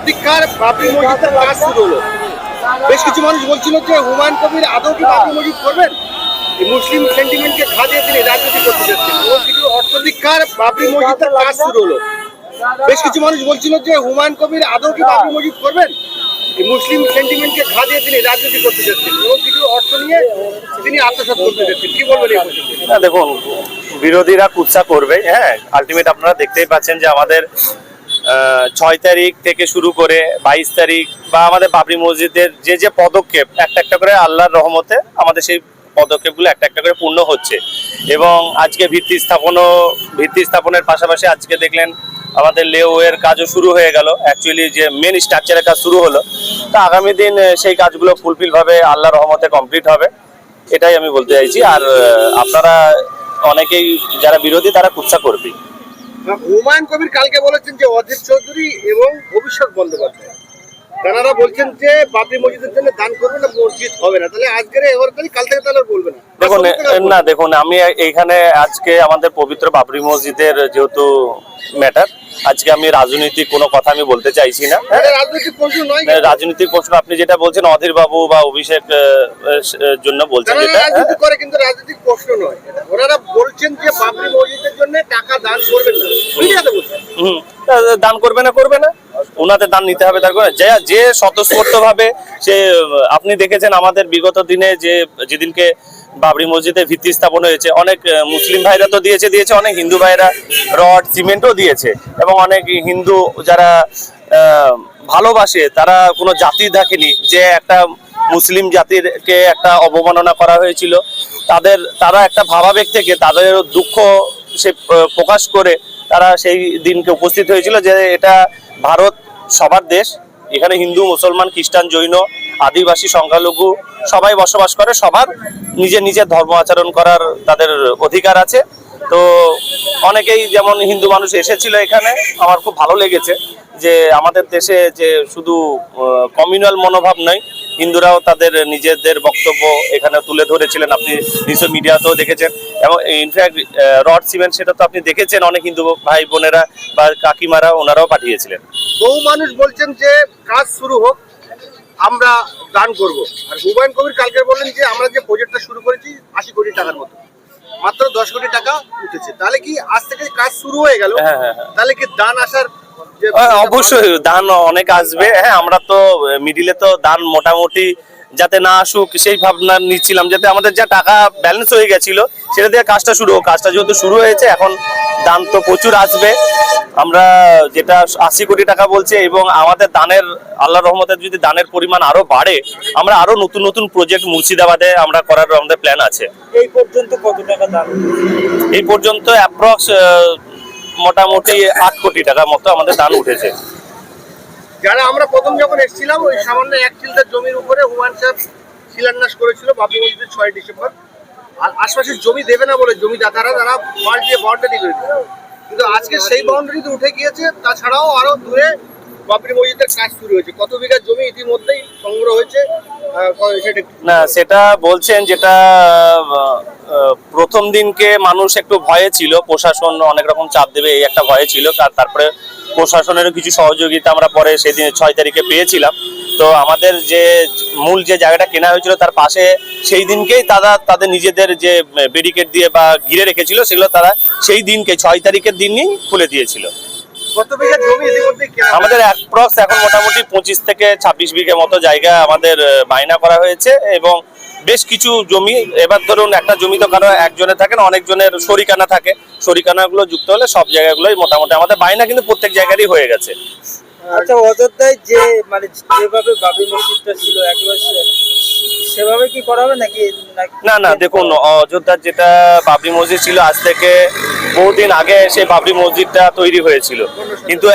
প্রতীক্ষার বাবরি মসজিদের কাজ শুরু হলো। বেশ কিছু মানুষ বলছিল যে হুমায়ুন কবির আদৌ কি বাবরি মসজিদ করবেন, এই মুসলিম সেন্টিমেন্টকে খাদিয়ে তিনি রাজনীতি করতে চাচ্ছেন। এবং কিছু প্রতীক্ষার বাবরি মসজিদের কাজ শুরু হলো। বেশ কিছু মানুষ বলছিল যে হুমায়ুন কবির আদৌ কি বাবরি মসজিদ করবেন, এই মুসলিম সেন্টিমেন্টকে খাদিয়ে তিনি রাজনীতি করতে চাচ্ছেন এবং কিছু অর্থ নিয়ে তিনি আত্মসাৎ করতে চাচ্ছেন। কি বলবেন এই প্রসঙ্গে? না দেখুন, বিরোধীরা কুৎসা করবে। হ্যাঁ, আলটিমেট আপনারা দেখতেই পাচ্ছেন যে আমাদের 6 তারিখ থেকে শুরু করে 22 তারিখ বা আমাদের বাবরি মসজিদের যে পদক্ষেপ একটা একটা করে আল্লাহর রহমতে আমাদের সেই পদক্ষেপগুলো একটা একটা করে পূর্ণ হচ্ছে। এবং আজকে ভিত্তি স্থাপনের পাশাপাশি আজকে দেখলেন আমাদের লেওয়ের কাজও শুরু হয়ে গেল। অ্যাকচুয়ালি যে মেন স্ট্রাকচারের কাজ শুরু হলো, তো আগামী দিন সেই কাজগুলো ফুলফিল ভাবে আল্লাহর রহমতে কমপ্লিট হবে, এটাই আমি বলতে চাইছি। আর আপনারা অনেকেই যারা বিরোধী তারা কুৎসা করবে। হুমায়ুন কবির কালকে বলেছেন যে অধীর চৌধুরী এবং অভিষেক বন্দ্যোপাধ্যায় তারা বলছেন যে বাবরি মসজিদের জন্য দান করবে না, মসজিদ হবে না। তাহলে আজকের এবার কাল থেকে তাহলে বলবে না। দেখুন আমি এইখানে আজকে আমাদের পবিত্র বাবরি মসজিদের যেহেতু ম্যাটার, আজকে আমি রাজনৈতিক কোনো কথা আমি বলতে চাইছি না। রাজনৈতিক প্রশ্ন নয়, রাজনৈতিক প্রশ্ন আপনি যেটা বলছেন অধীর বাবু বা অভিষেক জন্য বলছেন, রাজনীতি করে কিন্তু রাজনৈতিক প্রশ্ন নয়। ওনারা বলছেন যে বাবরি মসজিদের জন্য টাকা দান করবেন না, দান করবে না ওনাদের দান নিতে হবে। তার যে স্বতঃস্ফূর্ত ভাবে সে, আপনি দেখেছেন আমাদের বিগত দিনে যেদিনকে বাবরি মসজিদের ভিত্তি স্থাপন হয়েছে, অনেক মুসলিম ভাইরা তো দিয়েছে, অনেক হিন্দু ভাইরা রড সিমেন্টও দিয়েছে, এবং অনেক হিন্দু যারা ভালোবাসে তারা কোনো জাতি দেখেনি যে একটা মুসলিম জাতিরকে একটা অবমাননা করা হয়েছিল, তারা একটা ভাবাবেগ থেকে তাদের দুঃখ সে প্রকাশ করে তারা সেই দিনকে উপস্থিত হয়েছিল যে এটা ভারত সবার দেশ, এখানে হিন্দু মুসলমান খ্রিস্টান জৈন আদিবাসী সংখ্যালঘু সবাই বসবাস করে, সবার নিজের ধর্ম আচরণ করার তাদের অধিকার আছে। তো অনেকেই যেমন হিন্দু মানুষ এসেছিল এখানে, আমার খুব ভালো লেগেছে যে আমাদের দেশে যে শুধু কমিউনাল মনোভাব নয়, হিন্দুরাও তাদের নিজেদের বক্তব্য এখানে তুলে ধরেছিলেন। আপনি নিশ্চয় মিডিয়াতেও দেখেছেন, এবং ইনফ্যাক্ট রড সিমেন্ট সেটা তো আপনি দেখেছেন, অনেক হিন্দু ভাই বোনেরা বা কাকিমারা ওনারাও পাঠিয়েছিলেন। বহু মানুষ বলছেন যে কাজ শুরু হোক, আমরা দান করব। আর হুমায়ুন কবির কালকে বললেন যে আমরা যে প্রজেক্টটা শুরু করেছি 80 কোটি টাকার মতো, মাত্র 10 কোটি টাকা উঠেছে। তাহলে কি আজ থেকে কাজ শুরু হয়ে গেল? তাহলে কি দান আসার? অবশ্যই দান অনেক আসবে। হ্যাঁ, আমরা তো মিডিলে তো দান মোটামুটি যাতে না আসুক সেই ভাবনা নিচ্ছিলাম, যাতে আমাদের যা টাকা ব্যালেন্স হয়ে গেছিল সেটা দিয়ে কাজটা শুরু হোক। কাজটা যেহেতু শুরু হয়েছে, এখন দান তো প্রচুর আসবে। আমরা যেটা 80 কোটি টাকা বলছে, এবং আমাদের দানের আল্লাহর রহমতে যদি দানের পরিমাণ আরো বাড়ে, আমরা আরো নতুন প্রজেক্ট মুর্শিদাবাদে আমরা করার আমাদের প্ল্যান আছে। এই পর্যন্ত কত টাকা দান? এই পর্যন্ত অ্যাপ্রক্স মোটামুটি 8 কোটি টাকার মতো আমাদের দান উঠেছে। যারা আমরা প্রথম যখন এসেছিলাম, ওই সামান্য 1 কিলোমিটার জমির উপরে হুমায়ুন সাহেব শিলান্যাস করেছিল বাবরি মসজিদের 6 ডিসেম্বর। আর আশপাশের জমি দেবে না বলে জমিদাতারা তারা ওয়াল দিয়ে বাউন্ডারি করে দিল। কিন্তু আজকে সেই বাউন্ডারি তো উঠে গিয়েছে, তাছাড়াও আরো দূরে বাবরি মসজিদের কাজ শুরু হয়েছে। কত বিঘা জমি ইতিমধ্যেই সংগ্রহ হয়েছে না, সেটা বলছেন যেটা প্রথম দিনকে মানুষ একটু ভয়ে ছিল, প্রশাসন অনেক রকম চাপ দেবে এই একটা ভয়ে ছিল। তারপরে প্রশাসনেরও কিছু সহযোগিতা আমরা পরে সেদিন 6 তারিখে পেয়েছিলাম। তো আমাদের যে মূল যে জায়গাটা কেনা হয়েছিল তার পাশে সেই দিনকেই তাদের নিজেদের যে ব্যারিকেড দিয়ে বা ঘিরে রেখেছিল, সেগুলো তারা সেই দিনকে 6 তারিখের দিনই খুলে দিয়েছিল। কত বিঘা জমি ইতিমধ্যে আমাদের অ্যাপ্রক্স এখন মোটামুটি 25 থেকে 26 বিঘা মতো জায়গা আমাদের বায়না করা হয়েছে, এবং বেশ কিছু জমি, এবার ধরুন একটা জমি তো কারো একজনের থাকে না, অনেকজনের শরিকানা থাকে, শরিকানাগুলো যুক্ত হলে সব জায়গাগুলোই মোটামুটি আমাদের বায়না কিন্তু প্রত্যেক জায়গারই হয়ে গেছে। আচ্ছা, অযোধ্যায় যে মানে যেভাবে বাবরি মসজিদটা ছিল একেবারে সেভাবে কি করা হবে নাকি? না দেখুন, অযোধ্যার যেটা বাবরি মসজিদ ছিল আজ থেকে বহুদিন আগে সেই বাবরি মসজিদটা তৈরি হয়েছিল, কিন্তু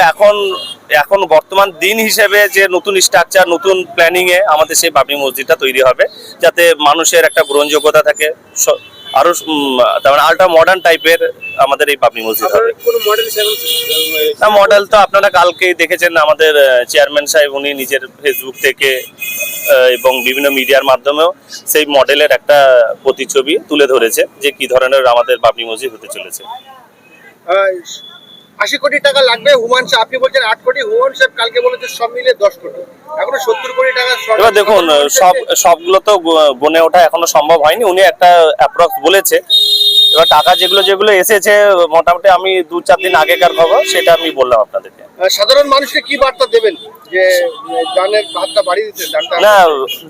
এখন বর্তমান দিন হিসেবে যে নতুন স্ট্রাকচার নতুন প্ল্যানিং এ আমাদের সেই বাবরি মসজিদটা তৈরি হবে, যাতে মানুষের একটা গ্রহণযোগ্যতা থাকে, আরো তার মানে আল্ট্রা মডার্ন টাইপের আমাদের এই বাবরি মসজিদ হবে। না, মডেল তো আপনারা কালকেই দেখেছেন, আমাদের চেয়ারম্যান সাহেব উনি নিজের ফেসবুক থেকে এবং বিভিন্ন মিডিয়ার মাধ্যমেও সেই মডেলের একটা প্রতিছবি তুলে ধরেছে যে কি ধরনের আমাদের বাবরি মসজিদ হতে চলেছে। 80 কোটি টাকা লাগবে। হুমায়ুন সাহেব আপনি বলছেন 8 কোটি, হুমায়ুন সাহেব কালকে বলেছে সব মিলে 10 কোটি, এখনো 70 কোটি টাকা সরকার- এবার দেখুন সবগুলো তো গুনে ওঠা এখনো সম্ভব হয়নি, উনি একটা অ্যাপ্রক্স বলেছে। এবার টাকা যেগুলো যেগুলো এসেছে মোটামুটি আমি 2-4 দিন আগেকার খবর সেটা আমি বললাম আপনাদেরকে। সাধারণ মানুষকে কি বার্তা দেবেন যে দানের হাতটা বাড়িয়ে দিতে দানটা? না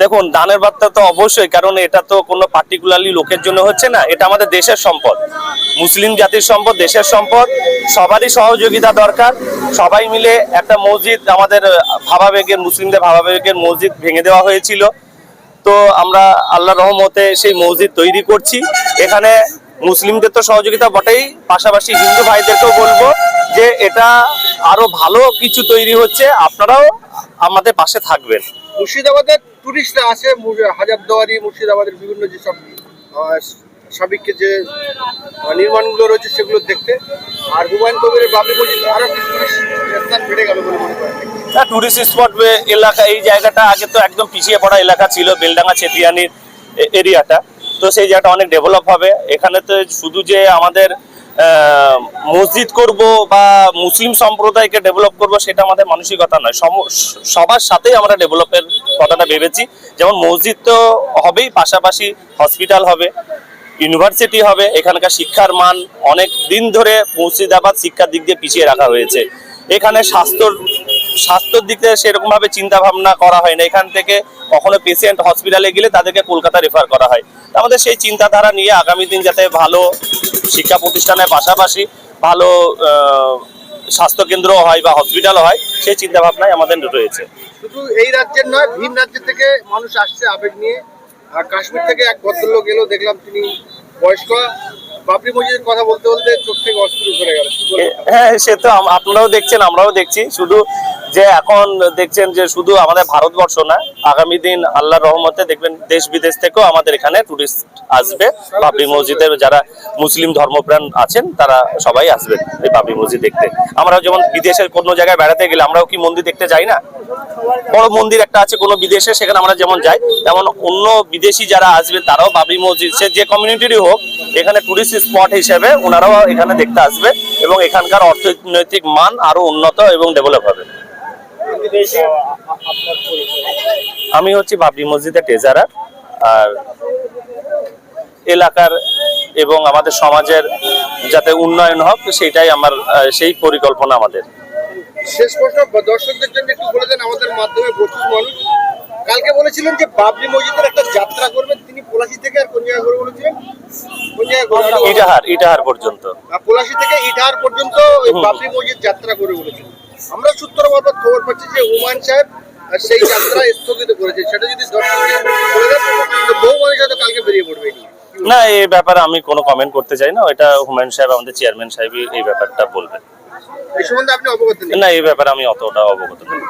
দেখুন, দানের বার্তা তো অবশ্যই, কারণ এটা তো কোনো পার্টিকুলারলি লোকের জন্য হচ্ছে না, এটা আমাদের দেশের সম্পদ, মুসলিম জাতির সম্পদ, দেশের সম্পদ। সবারই সহযোগিতা দরকার। সবাই মিলে একটা মসজিদ, আমাদের ভাবাবেগের, মুসলিমদের ভাবাবেগের মসজিদ ভেঙে দেওয়া হয়েছিল, তো আমরা আল্লাহর রহমতে সেই মসজিদ তৈরি করছি। এখানে মুসলিমদের তো সহযোগিতা বটেই, পাশাপাশি হিন্দু ভাইদেরকেও বলবো যে এটা আরো ভালো কিছু তৈরি হচ্ছে, আপনারাও আমাদের পাশে থাকবেন। মুর্শিদাবাদের টুরিস্টরা আসে, হাজারদুয়ারি, মুর্শিদাবাদের বিভিন্ন যেসব সাবেক যে নির্মাণগুলো রয়েছে সেগুলো দেখতে, আর হুমায়ুন কবিরের বাবরি মসজিদ আরো কিছু টুরিস্ট স্থান বেড়ে গেল বলে মনে করেন? টুরিস্ট স্পট এলাকা, এই জায়গাটা আগে তো একদম পিছিয়ে পড়া এলাকা ছিল, বেলডাঙ্গা চেতিয়ানির এরিয়াটা, তো সেই জায়গাটা অনেক ডেভেলপ হবে। এখানে তো শুধু যে আমাদের মসজিদ করব বা মুসলিম সম্প্রদায়কে ডেভেলপ করব সেটা আমাদের মানসিকতা নয়, সবার সাথেই আমরা ডেভেলপের কথাটা ভেবেছি। যেমন মসজিদ তো হবেই, পাশাপাশি হসপিটাল হবে, ইউনিভার্সিটি হবে। এখানকার শিক্ষার মান অনেক দিন ধরে মুর্শিদাবাদ শিক্ষার দিক দিয়ে পিছিয়ে রাখা হয়েছে। এখানে স্বাস্থ্যর দিক থেকে সেরকম ভাবে চিন্তা ভাবনা করা হয় না। এখান থেকে কখনো পেশেন্ট হসপিটালে গেলে তাদেরকে কলকাতা রেফার করা হয়। আমাদের সেই চিন্তাধারা নিয়ে আগামী দিন যাতে ভালো শিক্ষা প্রতিষ্ঠানের পাশাপাশি ভালো স্বাস্থ্যকেন্দ্র হয় বা হসপিটাল হয়, সেই চিন্তা ভাবনাই আমাদের রয়েছে। শুধু এই রাজ্যের নয়, ভিন রাজ্য থেকে মানুষ আসছে আবেগ নিয়ে। কাশ্মীর থেকে এক ভদ্রলোক এলো, দেখলাম তিনি বয়স্ক, বাবরি মসজিদের কথা বলতে বলতে চোখ থেকে অস্ত্র ধরে গেল। হ্যাঁ, সে তো আপনারাও দেখছেন, আমরাও দেখছি। শুধু যে এখন দেখছেন যে শুধু আমাদের ভারতবর্ষ না, আগামী দিন আল্লাহর রহমতে দেখবেন দেশ বিদেশ থেকেও আমাদের এখানে টুরিস্ট আসবে। বাবরি মসজিদের যারা মুসলিম ধর্মপ্রাণ আছেন তারা সবাই আসবেন এই বাবরি মসজিদ দেখতে। আমরা যেমন বিদেশের কোনো জায়গায় বেড়াতে গেলে আমরাও কি মন্দির দেখতে যাই না? বড় মন্দির একটা আছে কোনো বিদেশে, সেখানে আমরা যেমন যাই, তেমন অন্য বিদেশি যারা আসবে তারাও বাবরি মসজিদ, সে যে কমিউনিটিরই হোক, এখানে টুরিস্ট স্পট হিসেবে ওনারাও এখানে দেখতে আসবে এবং এখানকার অর্থনৈতিক মান আরো উন্নত এবং ডেভেলপ হবে। আমি হচ্ছি বাবরি মসজিদের ট্রেজারার, আর এলাকার এবং আমাদের সমাজের যাতে উন্নয়ন হোক সেটাই আমার, সেই পরিকল্পনা আমাদের। শেষ প্রশ্ন দর্শকদের জন্য একটু বলে দেন, আমাদের মাধ্যমে প্রচুর মানুষ কালকে বলেছিলেন যে বাবরি মসজিদের একটা যাত্রা করবেন, তিনি পলাশী থেকে আর কোন জায়গায় করে বলেছিলেন? কোন জায়গায়? ইটাহার পর্যন্ত। পলাশী থেকে ইটাহার পর্যন্ত ওই বাবরি মসজিদ যাত্রা করে বলেছিলেন। আমরা সূত্র মারফত খবর পাচ্ছি যে হুমায়ুন সাহেব সেই যাত্রা স্থগিত করেছে, সেটা যদি দর্শকদের বলে দেন তো বহু মানুষ হয়তো কালকে বেরিয়ে পড়বে। না, এই ব্যাপারে আমি কোনো কমেন্ট করতে চাই না, এটা হুমায়ুন সাহেব, আমাদের চেয়ারম্যান সাহেব এই ব্যাপারটা বলবেন। এই সম্বন্ধে আপনি অবগত নেই? না, এই ব্যাপারে আমি অতটা অবগত নই।